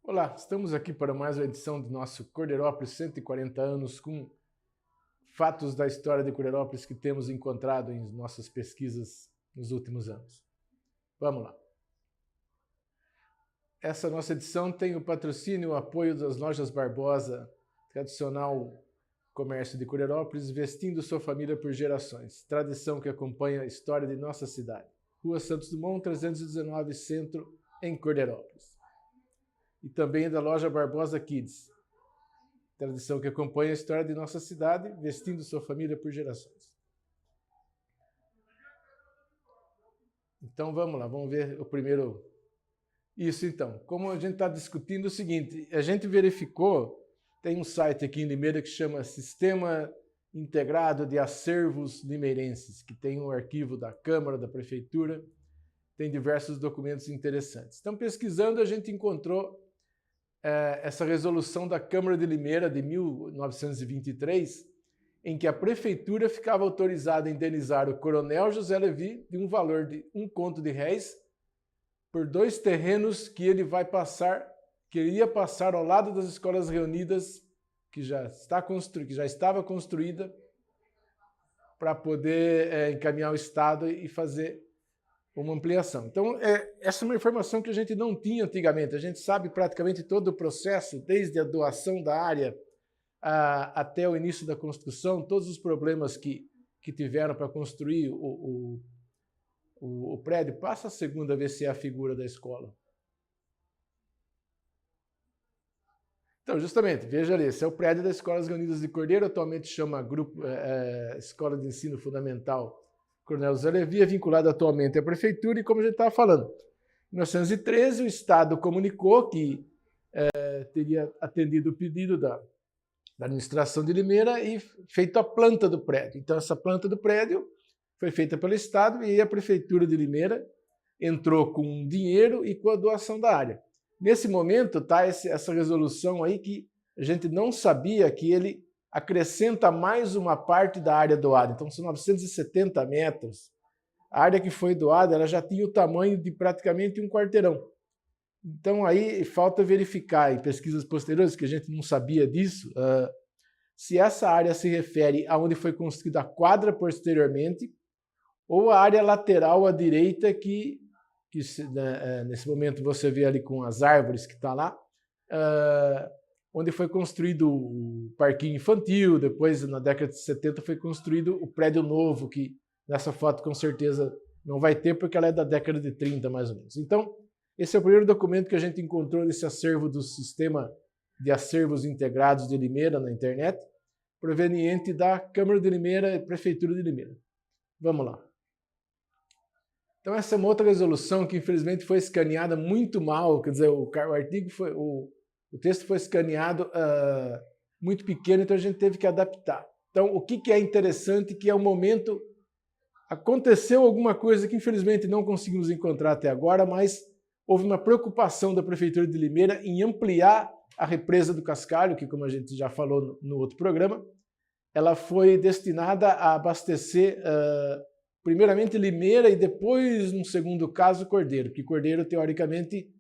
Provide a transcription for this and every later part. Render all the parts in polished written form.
Olá, estamos aqui para mais uma edição do nosso Cordeirópolis 140 anos com fatos da história de Cordeirópolis que temos encontrado em nossas pesquisas nos últimos anos. Vamos lá. Essa nossa edição tem o patrocínio e o apoio das Lojas Barbosa, tradicional comércio de Cordeirópolis, vestindo sua família por gerações. Tradição que acompanha a história de nossa cidade. Rua Santos Dumont, 319, Centro, em Cordeirópolis. E também da loja Barbosa Kids, tradição que acompanha a história de nossa cidade, vestindo sua família por gerações. Então vamos lá, vamos ver o primeiro. Isso então, como a gente está discutindo o seguinte, a gente verificou, tem um site aqui em Limeira que chama Sistema Integrado de Acervos Limeirenses, que tem um arquivo da Câmara, da Prefeitura, tem diversos documentos interessantes. Então pesquisando a gente encontrou essa resolução da Câmara de Limeira de 1923, em que a Prefeitura ficava autorizada a indenizar o Coronel José Levi de um valor de R$1 por 2 terrenos que ele ia passar ao lado das escolas reunidas, que já estava construída, para poder encaminhar o Estado e fazer uma ampliação. Então, essa é uma informação que a gente não tinha antigamente. A gente sabe praticamente todo o processo, desde a doação da área até o início da construção, todos os problemas que tiveram para construir o prédio. Passa a segunda a ver se é a figura da escola. Então, justamente, veja ali, esse é o prédio das Escolas Reunidas de Cordeiro, atualmente chama Escola de Ensino Fundamental Coronel José Levi, é vinculado atualmente à Prefeitura, e como a gente estava falando, em 1913 o Estado comunicou que teria atendido o pedido da administração de Limeira e feito a planta do prédio. Então essa planta do prédio foi feita pelo Estado e a Prefeitura de Limeira entrou com dinheiro e com a doação da área. Nesse momento está essa resolução aí que a gente não sabia que ele acrescenta mais uma parte da área doada. Então são 970 metros. A área que foi doada ela já tinha o tamanho de praticamente um quarteirão. Então aí falta verificar em pesquisas posteriores, que a gente não sabia disso, se essa área se refere aonde foi construída a quadra posteriormente ou a área lateral à direita que nesse momento você vê ali com as árvores que está lá, onde foi construído o parquinho infantil, depois na década de 70 foi construído o prédio novo, que nessa foto com certeza não vai ter, porque ela é da década de 30 mais ou menos. Então, esse é o primeiro documento que a gente encontrou nesse acervo do Sistema de Acervos Integrados de Limeira na internet, proveniente da Câmara de Limeira e Prefeitura de Limeira. Vamos lá. Então essa é uma outra resolução que infelizmente foi escaneada muito mal, quer dizer, o texto foi escaneado muito pequeno, então a gente teve que adaptar. Então o que é interessante, que é o momento, aconteceu alguma coisa que infelizmente não conseguimos encontrar até agora, mas houve uma preocupação da Prefeitura de Limeira em ampliar a represa do Cascalho, que como a gente já falou no outro programa, ela foi destinada a abastecer primeiramente Limeira e depois, num segundo caso, Cordeiro, que Cordeiro, teoricamente,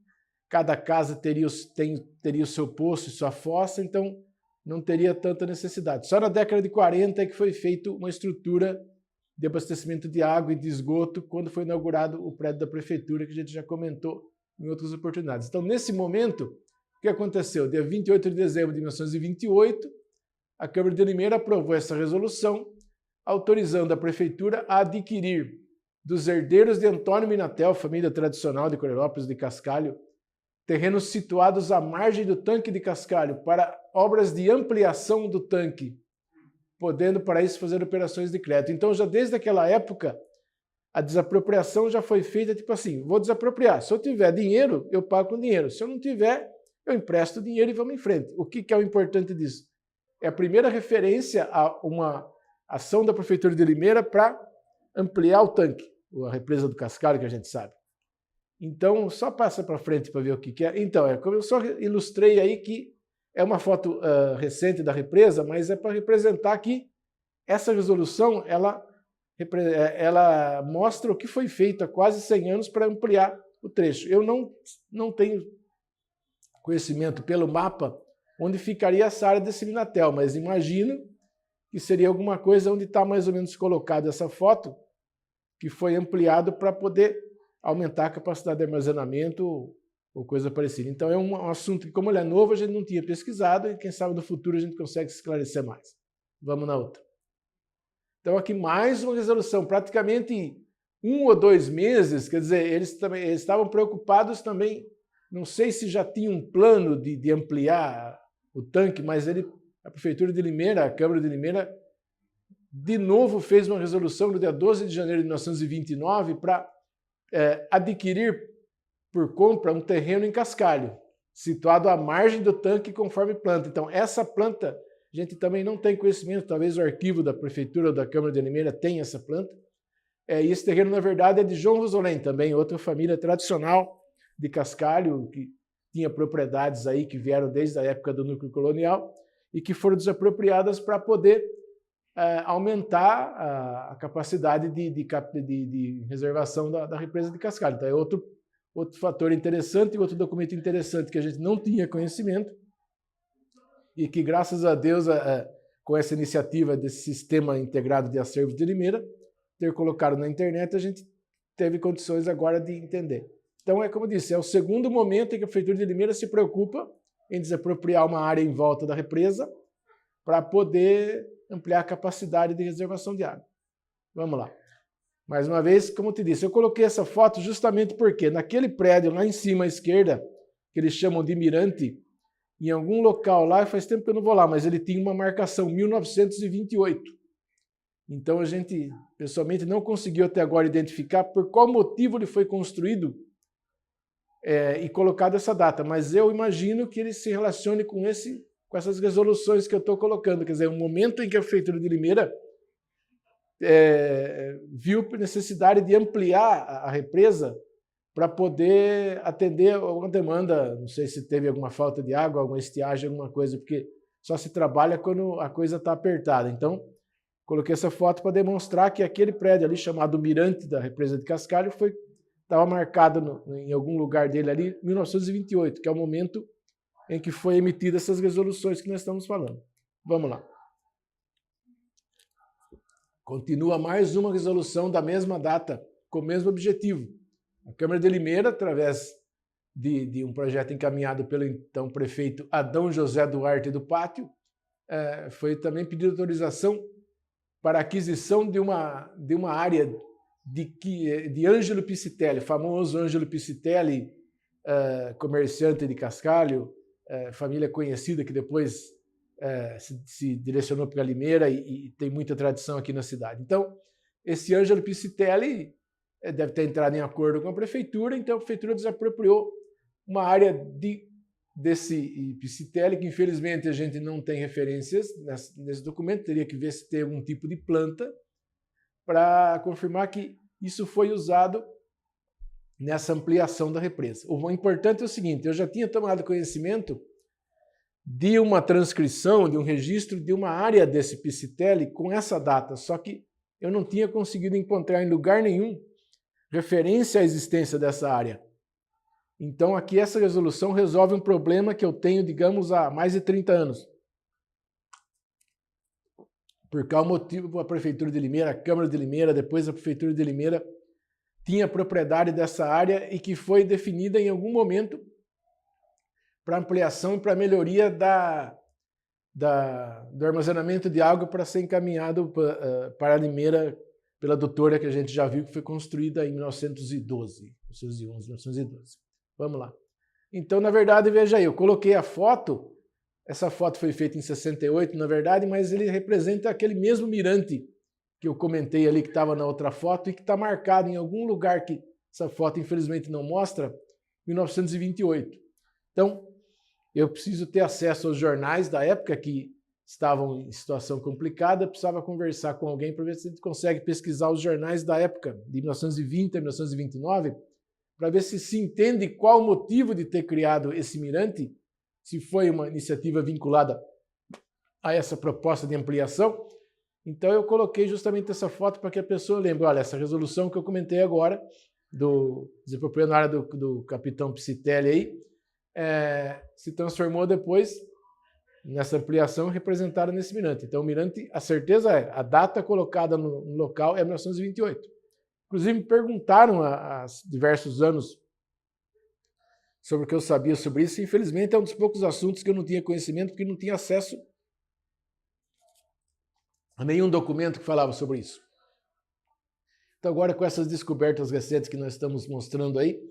cada casa teria o seu poço e sua fossa, então não teria tanta necessidade. Só na década de 40 é que foi feita uma estrutura de abastecimento de água e de esgoto, quando foi inaugurado o prédio da Prefeitura, que a gente já comentou em outras oportunidades. Então, nesse momento, o que aconteceu? Dia 28 de dezembro de 1928, a Câmara de Limeira aprovou essa resolução, autorizando a Prefeitura a adquirir dos herdeiros de Antônio Minatel, família tradicional de Cordeirópolis de Cascalho, terrenos situados à margem do tanque de Cascalho para obras de ampliação do tanque, podendo para isso fazer operações de crédito. Então já desde aquela época a desapropriação já foi feita tipo assim, vou desapropriar, se eu tiver dinheiro eu pago com dinheiro, se eu não tiver eu empresto dinheiro e vamos em frente. O que é o importante disso? É a primeira referência a uma ação da Prefeitura de Limeira para ampliar o tanque, a represa do Cascalho, que a gente sabe. Então, só passa para frente para ver o que é. Então, como eu só ilustrei aí que é uma foto recente da represa, mas é para representar que essa resolução, ela mostra o que foi feito há quase 100 anos para ampliar o trecho. Eu não tenho conhecimento pelo mapa onde ficaria essa área desse Minatel, mas imagino que seria alguma coisa onde está mais ou menos colocada essa foto, que foi ampliado para poder aumentar a capacidade de armazenamento ou coisa parecida. Então é um assunto que, como ele é novo, a gente não tinha pesquisado e quem sabe no futuro a gente consegue esclarecer mais. Vamos na outra. Então aqui mais uma resolução, praticamente 1 ou 2 meses, quer dizer, eles estavam preocupados também, não sei se já tinha um plano de ampliar o tanque, mas a Prefeitura de Limeira, a Câmara de Limeira, de novo fez uma resolução no dia 12 de janeiro de 1929 para adquirir por compra um terreno em Cascalho, situado à margem do tanque conforme planta. Então, essa planta, a gente também não tem conhecimento, talvez o arquivo da Prefeitura ou da Câmara de Limeira tenha essa planta. E esse terreno, na verdade, é de João Rosolém também, outra família tradicional de Cascalho, que tinha propriedades aí que vieram desde a época do núcleo colonial e que foram desapropriadas para poder aumentar a capacidade de reservação da represa de Cascalho. Então é outro fator interessante, outro documento interessante que a gente não tinha conhecimento e que, graças a Deus, com essa iniciativa desse Sistema Integrado de Acervos de Limeira, ter colocado na internet, a gente teve condições agora de entender. Então, como eu disse, é o segundo momento em que a Prefeitura de Limeira se preocupa em desapropriar uma área em volta da represa para poder ampliar a capacidade de reservação de água. Vamos lá. Mais uma vez, como eu te disse, eu coloquei essa foto justamente porque naquele prédio lá em cima à esquerda, que eles chamam de Mirante, em algum local lá, faz tempo que eu não vou lá, mas ele tinha uma marcação 1928. Então a gente, pessoalmente, não conseguiu até agora identificar por qual motivo ele foi construído e colocado essa data, mas eu imagino que ele se relacione com essas resoluções que eu estou colocando, quer dizer, um momento em que a Prefeitura de Limeira viu necessidade de ampliar a represa para poder atender alguma demanda, não sei se teve alguma falta de água, alguma estiagem, alguma coisa, porque só se trabalha quando a coisa está apertada. Então, coloquei essa foto para demonstrar que aquele prédio ali, chamado Mirante da represa de Cascalho, estava marcado em algum lugar dele ali, 1928, que é o momento em que foi emitida essas resoluções que nós estamos falando. Vamos lá. Continua mais uma resolução da mesma data, com o mesmo objetivo. A Câmara de Limeira, através de um projeto encaminhado pelo então prefeito Adão José Duarte do Pátio, foi também pedido autorização para a aquisição de uma área de Ângelo Piscitelli, famoso Ângelo Piscitelli, comerciante de Cascalho, família conhecida que depois se direcionou para Limeira e tem muita tradição aqui na cidade. Então, esse Ângelo Piscitelli deve ter entrado em acordo com a Prefeitura, então a Prefeitura desapropriou uma área desse Piscitelli, que infelizmente a gente não tem referências nesse documento, teria que ver se tem algum tipo de planta para confirmar que isso foi usado nessa ampliação da represa. O importante é o seguinte, eu já tinha tomado conhecimento de uma transcrição, de um registro de uma área desse Piscitelli com essa data, só que eu não tinha conseguido encontrar em lugar nenhum referência à existência dessa área. Então aqui essa resolução resolve um problema que eu tenho, digamos, há mais de 30 anos. Por qual motivo a Prefeitura de Limeira, a Câmara de Limeira, depois a Prefeitura de Limeira, tinha propriedade dessa área e que foi definida em algum momento para ampliação e para melhoria do armazenamento de água para ser encaminhado para Limeira pela doutora que a gente já viu que foi construída em 1912, 1911, 1912. Vamos lá. Então, na verdade, veja aí, eu coloquei a foto, essa foto foi feita em 68, na verdade, mas ele representa aquele mesmo mirante que eu comentei ali, que estava na outra foto e que está marcado em algum lugar que essa foto, infelizmente, não mostra, 1928. Então, eu preciso ter acesso aos jornais da época que estavam em situação complicada, precisava conversar com alguém para ver se a gente consegue pesquisar os jornais da época, de 1920 a 1929, para ver se entende qual o motivo de ter criado esse mirante, se foi uma iniciativa vinculada a essa proposta de ampliação. Então eu coloquei justamente essa foto para que a pessoa lembre, olha, essa resolução que eu comentei agora, desapropriando a área do capitão Piscitelli aí, se transformou depois nessa ampliação representada nesse mirante. Então, o mirante, a certeza é, a data colocada no local é 1928. Inclusive, me perguntaram há diversos anos sobre o que eu sabia sobre isso, e infelizmente é um dos poucos assuntos que eu não tinha conhecimento, porque não tinha acesso a nenhum documento que falava sobre isso. Então, agora, com essas descobertas recentes que nós estamos mostrando aí,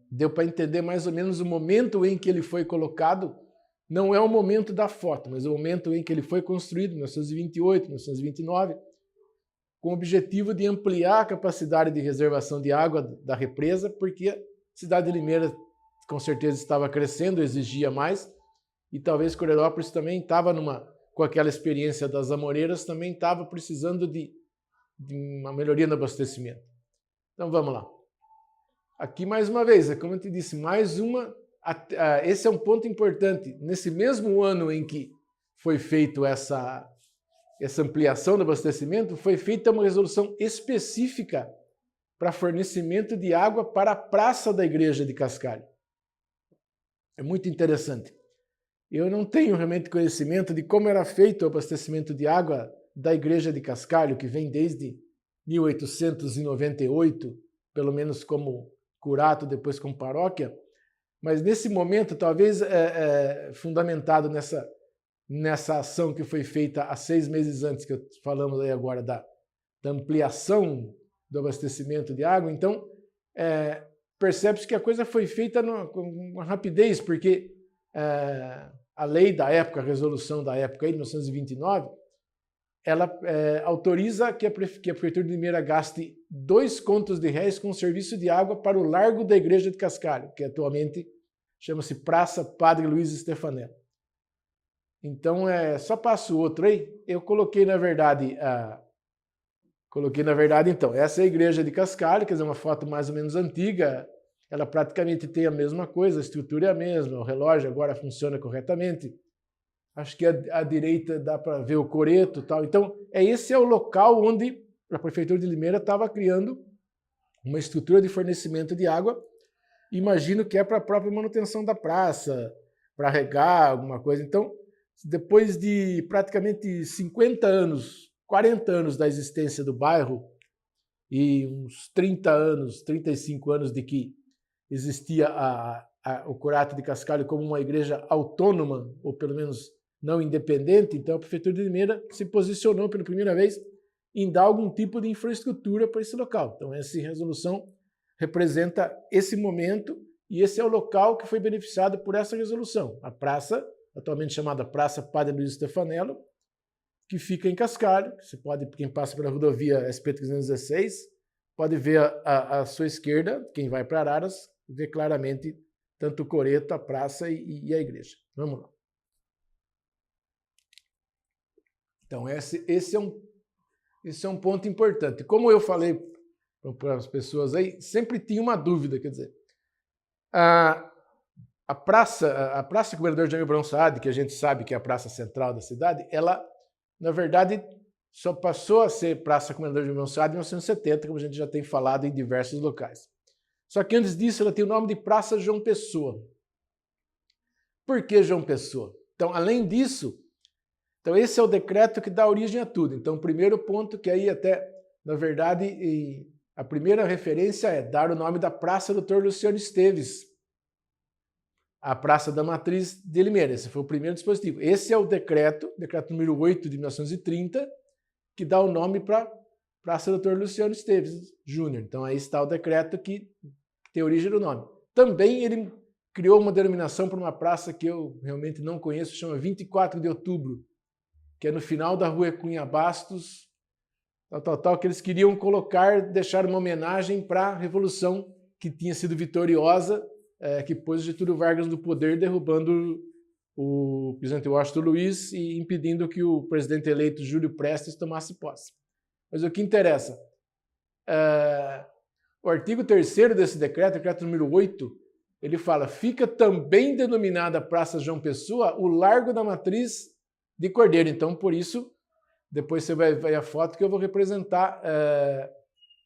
deu para entender mais ou menos o momento em que ele foi colocado. Não é o momento da foto, mas o momento em que ele foi construído, 1928, 1929, com o objetivo de ampliar a capacidade de reservação de água da represa, porque a cidade de Limeira com certeza estava crescendo, exigia mais, e talvez Coreirópolis também estava com aquela experiência das amoreiras, também estava precisando de uma melhoria no abastecimento. Então vamos lá. Aqui mais uma vez, como eu te disse, mais uma. Esse é um ponto importante. Nesse mesmo ano em que foi feita essa ampliação do abastecimento, foi feita uma resolução específica para fornecimento de água para a praça da igreja de Cascalho. É muito interessante. Eu não tenho realmente conhecimento de como era feito o abastecimento de água da igreja de Cascalho, que vem desde 1898, pelo menos como curato, depois como paróquia. Mas nesse momento, talvez fundamentado nessa ação que foi feita há 6 meses antes, que falamos aí agora da ampliação do abastecimento de água, então percebe-se que a coisa foi feita com uma rapidez, porque a lei da época, a resolução da época, de 1929, ela autoriza que a Prefeitura de Limeira gaste 2 contos de réis com serviço de água para o Largo da Igreja de Cascalho, que atualmente chama-se Praça Padre Luiz Stefanello. Então, só passo o outro aí. Eu coloquei, na verdade, então, essa é a Igreja de Cascalho, quer dizer, uma foto mais ou menos antiga. Ela praticamente tem a mesma coisa, a estrutura é a mesma, o relógio agora funciona corretamente. Acho que à direita dá para ver o coreto e tal. Então, esse é o local onde a Prefeitura de Limeira estava criando uma estrutura de fornecimento de água. Imagino que é para a própria manutenção da praça, para regar, alguma coisa. Então, depois de praticamente 50 anos, 40 anos da existência do bairro e uns 30 anos, 35 anos de que existia o Curato de Cascalho como uma igreja autônoma, ou pelo menos não independente, então a Prefeitura de Limeira se posicionou pela primeira vez em dar algum tipo de infraestrutura para esse local. Então essa resolução representa esse momento e esse é o local que foi beneficiado por essa resolução. A praça, atualmente chamada Praça Padre Luiz Stefanello, que fica em Cascalho. Você pode, quem passa pela rodovia SP-316, pode ver à sua esquerda, quem vai para Araras, vê claramente tanto o coreto, a praça e a igreja. Vamos lá. Então, esse é um ponto importante. Como eu falei para as pessoas aí, sempre tinha uma dúvida, quer dizer, a Praça Governador Jânio Abrão Saad, que a gente sabe que é a praça central da cidade, ela, na verdade, só passou a ser Praça Governador Jânio Abrão Saad em 1970, como a gente já tem falado em diversos locais. Só que antes disso, ela tem o nome de Praça João Pessoa. Por que João Pessoa? Então, além disso, então esse é o decreto que dá origem a tudo. Então, o primeiro ponto, que aí até, na verdade, a primeira referência é dar o nome da Praça Dr. Luciano Esteves, a Praça da Matriz de Limeira. Esse foi o primeiro dispositivo. Esse é o decreto número 8 de 1930, que dá o nome para Praça Dr. Luciano Esteves Júnior. Então, aí está o decreto que tem origem do nome. Também ele criou uma denominação para uma praça que eu realmente não conheço, chama 24 de Outubro, que é no final da rua Cunha Bastos, que eles queriam deixar uma homenagem para a Revolução que tinha sido vitoriosa, que pôs Getúlio Vargas no poder, derrubando o presidente Washington Luiz e impedindo que o presidente eleito Júlio Prestes tomasse posse. Mas o que interessa, o artigo 3º desse decreto número 8, ele fala, fica também denominada Praça João Pessoa o Largo da Matriz de Cordeiro. Então, por isso, depois você vai ver a foto que eu vou representar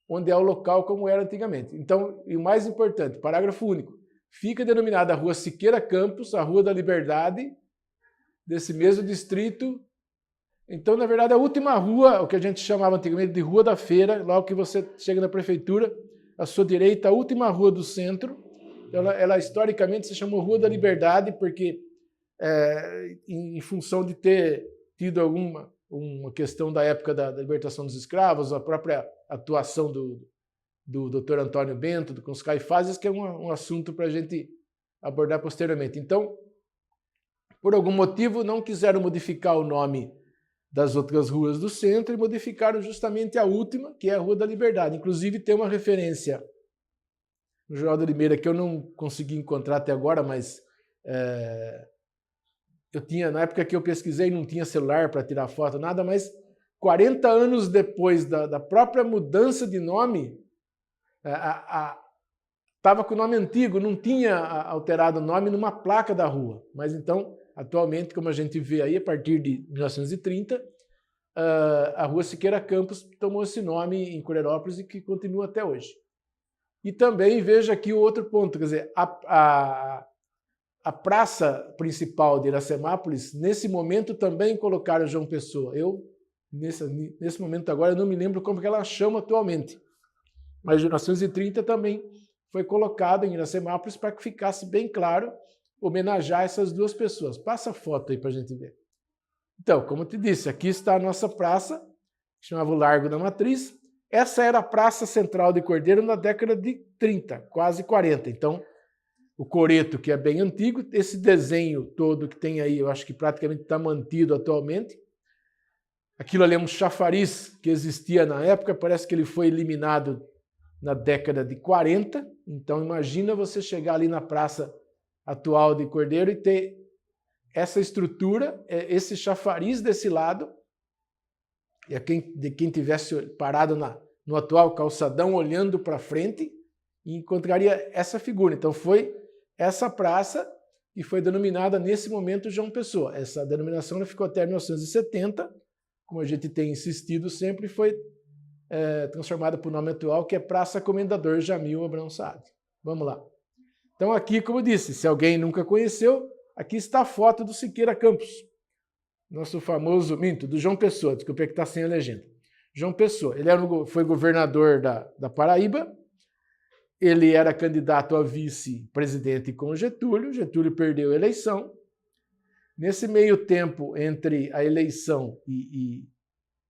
onde é o local como era antigamente. Então, e o mais importante, parágrafo único, fica denominada a Rua Siqueira Campos, a Rua da Liberdade, desse mesmo distrito. Então, na verdade, a última rua, o que a gente chamava antigamente de Rua da Feira, logo que você chega na prefeitura, à sua direita, a última rua do centro, ela historicamente se chamou Rua da Liberdade, porque em função de ter tido uma questão da época da libertação dos escravos, a própria atuação do Dr. Antônio Bento, com os Caifases, que é um assunto para a gente abordar posteriormente. Então, por algum motivo, não quiseram modificar o nome das outras ruas do centro e modificaram justamente a última, que é a Rua da Liberdade. Inclusive, tem uma referência no Jornal da Limeira que eu não consegui encontrar até agora, mas eu tinha, na época que eu pesquisei, não tinha celular para tirar foto, nada, mas 40 anos depois da própria mudança de nome, estava com o nome antigo, não tinha alterado o nome numa placa da rua. Mas então, atualmente, como a gente vê aí, a partir de 1930, a Rua Siqueira Campos tomou esse nome em Coreirópolis e que continua até hoje. E também veja aqui o outro ponto, quer dizer, a praça principal de Iracemápolis, nesse momento também colocaram João Pessoa. Nesse momento agora, eu não me lembro como que ela chama atualmente. Mas em 1930 também foi colocado em Iracemápolis para que ficasse bem claro homenagear essas duas pessoas. Passa a foto aí para a gente ver. Então, como eu te disse, aqui está a nossa praça, que chamava o Largo da Matriz. Essa era a Praça Central de Cordeiro na década de 30, quase 40. Então, o coreto, que é bem antigo, esse desenho todo que tem aí, eu acho que praticamente está mantido atualmente. Aquilo ali é um chafariz que existia na época, parece que ele foi eliminado na década de 40. Então, imagina você chegar ali na praça atual de Cordeiro e ter essa estrutura, esse chafariz desse lado, e quem tivesse parado no atual calçadão olhando para frente, encontraria essa figura. Então, foi essa praça que foi denominada nesse momento João Pessoa. Essa denominação ficou até 1970, como a gente tem insistido sempre, foi transformada para o nome atual, que é Praça Comendador Jamil Abrão Saad. Vamos lá. Então aqui, como eu disse, se alguém nunca conheceu, aqui está a foto do Siqueira Campos, nosso famoso, do João Pessoa, desculpa, é que está sem a legenda. João Pessoa, ele foi governador da Paraíba, ele era candidato a vice-presidente com Getúlio, Getúlio perdeu a eleição. Nesse meio tempo, entre a eleição e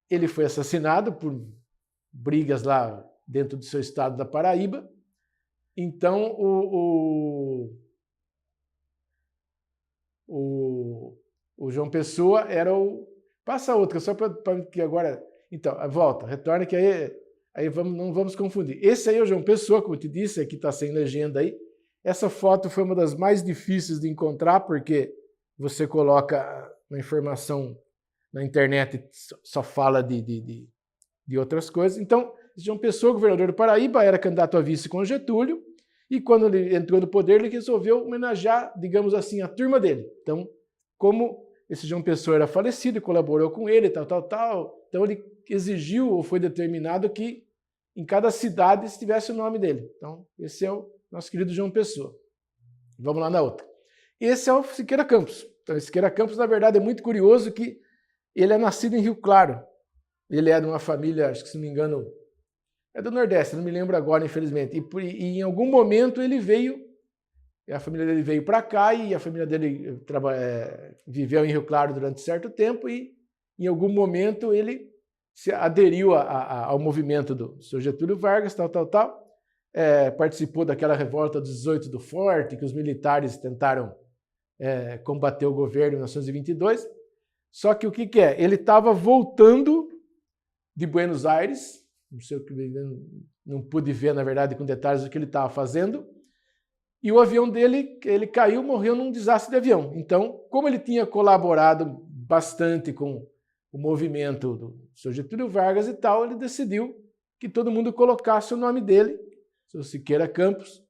ele foi assassinado por brigas lá dentro do seu estado da Paraíba. Então, o João Pessoa era o... Passa outra, só para que agora... Então, volta, retorna que aí não vamos confundir. Esse aí é o João Pessoa, como eu te disse, aqui está sem legenda aí. Essa foto foi uma das mais difíceis de encontrar, porque você coloca uma informação na internet, só fala de outras coisas. Então, João Pessoa, governador do Paraíba, era candidato a vice com Getúlio, e quando ele entrou no poder, ele resolveu homenagear, digamos assim, a turma dele. Então, como esse João Pessoa era falecido, colaborou com ele, tal, então ele exigiu, ou foi determinado, que em cada cidade estivesse o nome dele. Então, esse é o nosso querido João Pessoa. Vamos lá na outra. Esse é o Siqueira Campos. Então, Siqueira Campos, na verdade, é muito curioso que ele é nascido em Rio Claro. Ele é de uma família, acho que se não me engano, é do Nordeste, não me lembro agora, infelizmente. E em algum momento ele veio, a família dele veio para cá e a família dele viveu em Rio Claro durante certo tempo e em algum momento ele se aderiu ao movimento do Sr. Getúlio Vargas, participou daquela revolta dos 18 do Forte, que os militares tentaram combater o governo em 1922. Só que o que é? Ele estava voltando de Buenos Aires, não sei o que, não pude ver, na verdade, com detalhes do que ele estava fazendo, e o avião dele, ele caiu, morreu num desastre de avião. Então, como ele tinha colaborado bastante com o movimento do Sr. Getúlio Vargas e tal, ele decidiu que todo mundo colocasse o nome dele, Sr. Siqueira Campos,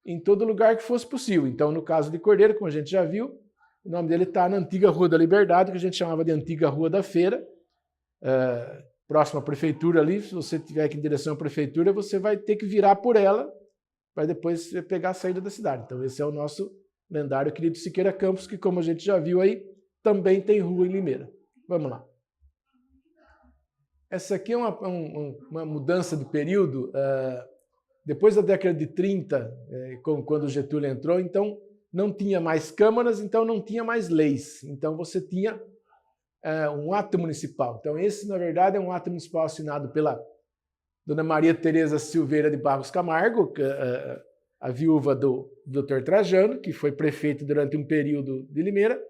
em todo lugar que fosse possível. Então, no caso de Cordeiro, como a gente já viu, o nome dele está na antiga Rua da Liberdade, que a gente chamava de antiga Rua da Feira, próxima à prefeitura ali. Se você tiver que ir em direção à prefeitura, você vai ter que virar por ela para depois pegar a saída da cidade. Então esse é o nosso lendário querido Siqueira Campos, que como a gente já viu aí, também tem rua em Limeira. Vamos lá. Essa aqui é uma mudança de período. Depois da década de 30, quando Getúlio entrou, então não tinha mais câmaras, então não tinha mais leis. Então você tinha um ato municipal. Então esse, na verdade, é um ato municipal assinado pela Dona Maria Tereza Silveira de Barros Camargo, a viúva do Dr. Trajano, que foi prefeito durante um período de Limeira.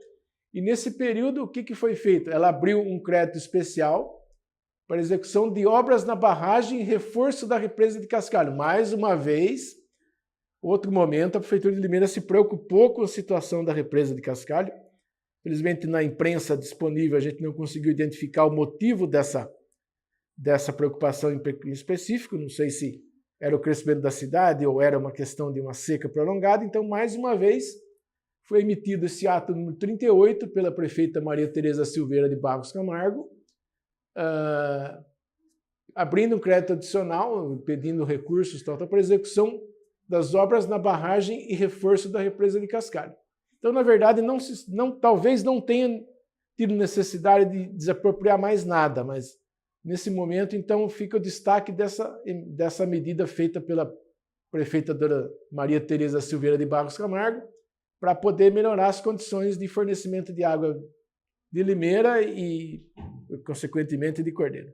E nesse período, o que foi feito? Ela abriu um crédito especial para execução de obras na barragem e reforço da represa de Cascalho. Mais uma vez, outro momento, a Prefeitura de Limeira se preocupou com a situação da represa de Cascalho. Felizmente, na imprensa disponível, a gente não conseguiu identificar o motivo dessa preocupação em específico. Não sei se era o crescimento da cidade ou era uma questão de uma seca prolongada. Então, mais uma vez, foi emitido esse ato número 38 pela prefeita Maria Tereza Silveira de Barros Camargo, abrindo um crédito adicional, pedindo recursos para execução das obras na barragem e reforço da represa de Cascalho. Então, na verdade, talvez não tenha tido necessidade de desapropriar mais nada, mas nesse momento, então, fica o destaque dessa medida feita pela prefeita Dona Maria Tereza Silveira de Barros Camargo, para poder melhorar as condições de fornecimento de água de Limeira e, consequentemente, de Cordeiro.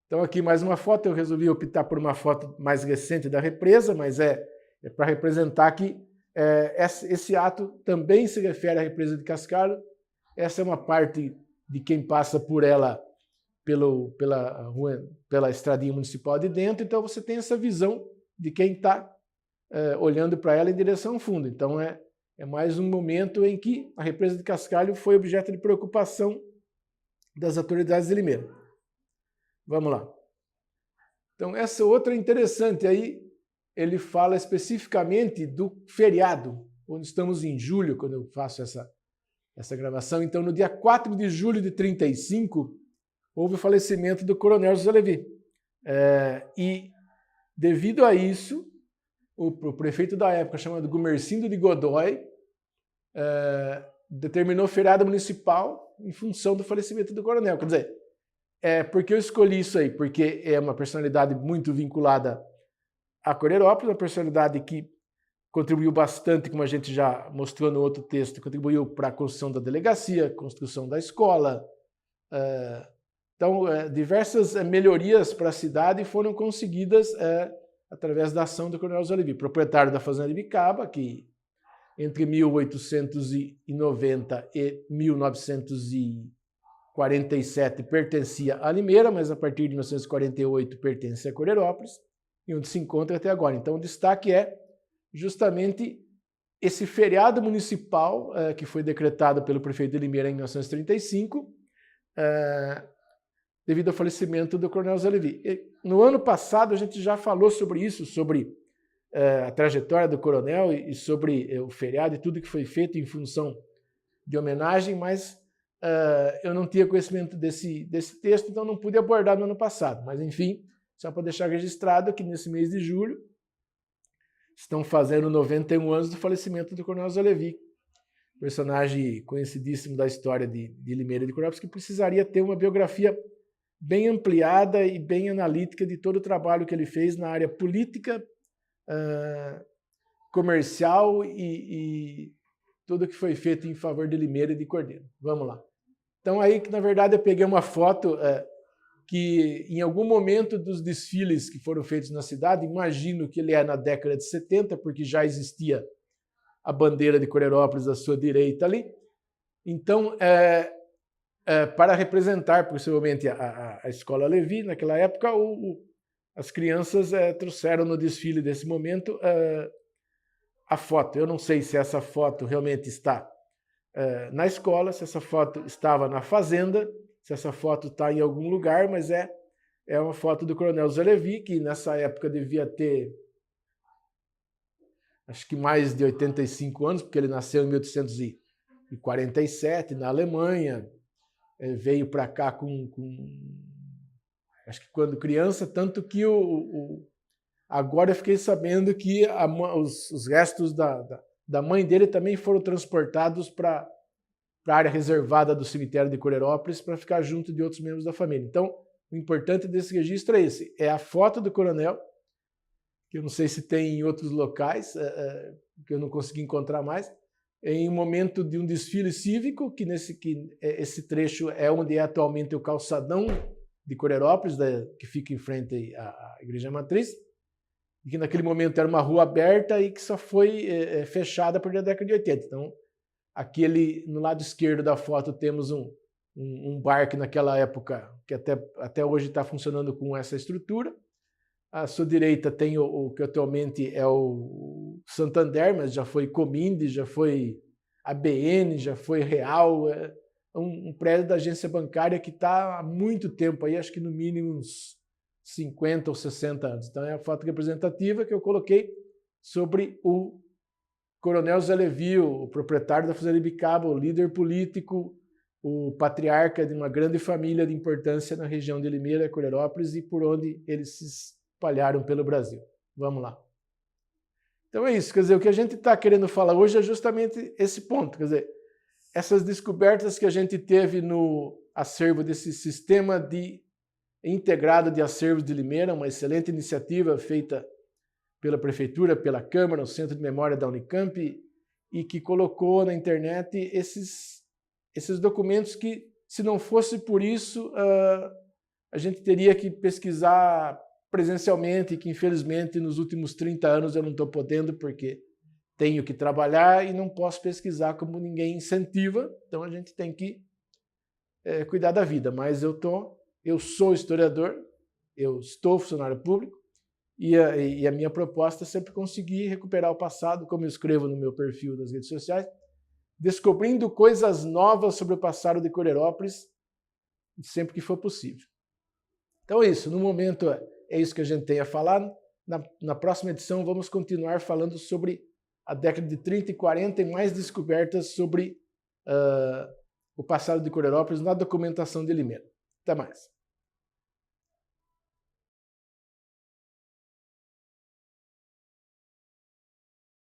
Então, aqui mais uma foto. Eu resolvi optar por uma foto mais recente da represa, mas é para representar que esse ato também se refere à represa de Cascalho. Essa é uma parte de quem passa por ela pela estradinha municipal de dentro. Então, você tem essa visão de quem está olhando para ela em direção ao fundo. Então, é mais um momento em que a represa de Cascalho foi objeto de preocupação das autoridades de Limeira. Vamos lá. Então, essa outra é interessante. Aí ele fala especificamente do feriado, onde estamos em julho, quando eu faço essa gravação. Então, no dia 4 de julho de 1935, houve o falecimento do coronel José Levi. E, devido a isso, o prefeito da época, chamado Gumercindo de Godoy, determinou feriado municipal em função do falecimento do coronel. Quer dizer, por que eu escolhi isso aí? Porque é uma personalidade muito vinculada a Cordeirópolis, uma personalidade que contribuiu bastante, como a gente já mostrou no outro texto, contribuiu para a construção da delegacia, construção da escola. Então, diversas melhorias para a cidade foram conseguidas através da ação do coronel José Levi, proprietário da fazenda de Bicaba, que entre 1890 e 1947 pertencia a Limeira, mas a partir de 1948 pertence a Cordeirópolis, e onde se encontra até agora. Então, o destaque é justamente esse feriado municipal que foi decretado pelo prefeito de Limeira em 1935, devido ao falecimento do coronel José Levi. No ano passado, a gente já falou sobre isso, sobre a trajetória do coronel e sobre o feriado e tudo que foi feito em função de homenagem, mas eu não tinha conhecimento desse texto, então não pude abordar no ano passado. Mas, enfim, só para deixar registrado que nesse mês de julho estão fazendo 91 anos do falecimento do coronel José Levi, personagem conhecidíssimo da história de Limeira e de Cordeirópolis, que precisaria ter uma biografia bem ampliada e bem analítica de todo o trabalho que ele fez na área política, comercial e tudo que foi feito em favor de Limeira e de Cordeiro. Vamos lá. Então, aí, na verdade, eu peguei uma foto que, em algum momento dos desfiles que foram feitos na cidade, imagino que ele é na década de 70, porque já existia a bandeira de Cordeirópolis à sua direita ali. Então, para representar, possivelmente, a Escola Levi, naquela época, as crianças trouxeram no desfile desse momento a foto. Eu não sei se essa foto realmente está na escola, se essa foto estava na fazenda, se essa foto está em algum lugar, mas é uma foto do coronel José Levi, que nessa época devia ter, acho que mais de 85 anos, porque ele nasceu em 1847, na Alemanha, veio para cá acho que quando criança, tanto que o Agora eu fiquei sabendo que os restos da mãe dele também foram transportados para a área reservada do cemitério de Coreirópolis para ficar junto de outros membros da família. Então, o importante desse registro é esse, é a foto do coronel, que eu não sei se tem em outros locais, que eu não consegui encontrar mais, em um momento de um desfile cívico, que esse trecho é onde é atualmente o calçadão de Coreirópolis, que fica em frente à Igreja Matriz, e que naquele momento era uma rua aberta e que só foi fechada a partir da década de 80. Então, no lado esquerdo da foto temos um bar que naquela época, que até hoje está funcionando com essa estrutura. À sua direita tem o que atualmente é o Santander, mas já foi Cominde, já foi ABN, já foi Real, um prédio da agência bancária que está há muito tempo aí, acho que no mínimo uns 50 ou 60 anos. Então é a foto representativa que eu coloquei sobre o Coronel Zé Levi, o proprietário da Fazenda Ibicaba, o líder político, o patriarca de uma grande família de importância na região de Limeira, Coreirópolis, e por onde eles se espalharam pelo Brasil. Vamos lá. Então é isso, quer dizer, o que a gente está querendo falar hoje é justamente esse ponto, quer dizer, essas descobertas que a gente teve no acervo desse sistema integrado de acervos de Limeira, uma excelente iniciativa feita pela Prefeitura, pela Câmara, o Centro de Memória da Unicamp, e que colocou na internet esses documentos que, se não fosse por isso, a gente teria que pesquisar presencialmente, que infelizmente nos últimos 30 anos eu não estou podendo, porque tenho que trabalhar e não posso pesquisar como ninguém incentiva, então a gente tem que cuidar da vida. Mas eu sou historiador, eu estou funcionário público, e a minha proposta é sempre conseguir recuperar o passado, como eu escrevo no meu perfil das redes sociais, descobrindo coisas novas sobre o passado de Coreirópolis, sempre que for possível. Então é isso, no momento é isso que a gente tem a falar. Na próxima edição vamos continuar falando sobre a década de 30 e 40 e mais descobertas sobre o passado de Coreirópolis na documentação de Limeira. Até mais.